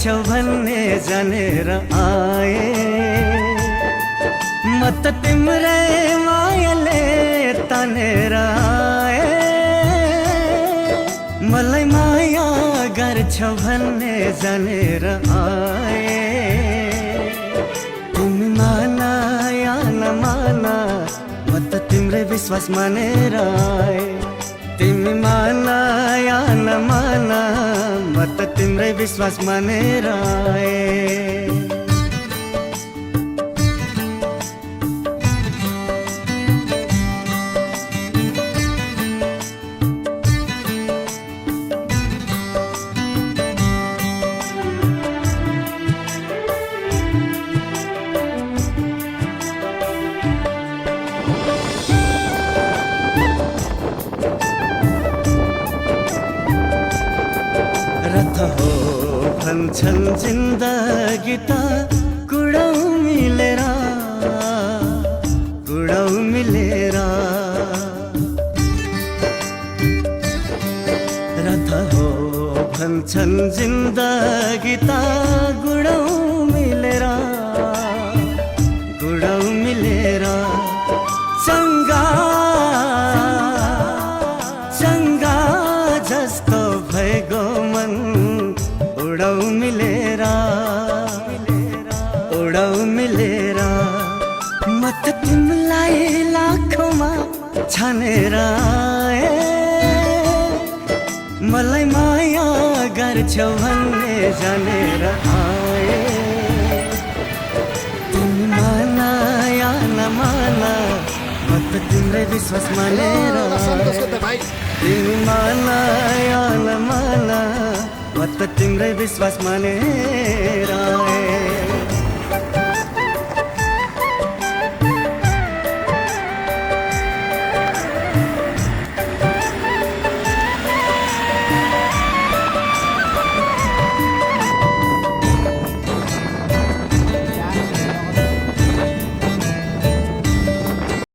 गर्छौ भन्ने जानेर आए। म त तिम्रै मायाले तानेर आए। मलाई माया गर्छौ भन्ने जानेर आए। तिमी माना या नमाना म त तिम्रै विश्वास मानेर आए। तिमी माना या नमाना म त तिम्रै विश्वास मानेर आए। रथ हो भन्छन् जिन्दगी त कुडौ मिलेर रथ हो भन्छन् जिन्दगी त गुडौ मिलेर चङ्गा जस्तो भएगो मन उडौ मिलेर म त तिमीलाई लाखौँमा छानेर आए। मलाई माया गर्छौ भन्ने जानेर आए। तिमी माना या नमाना म त तिम्रै विश्वास मानेर आए। तिमी माना या नमाना म त तिम्रै विश्वास मानेर आए।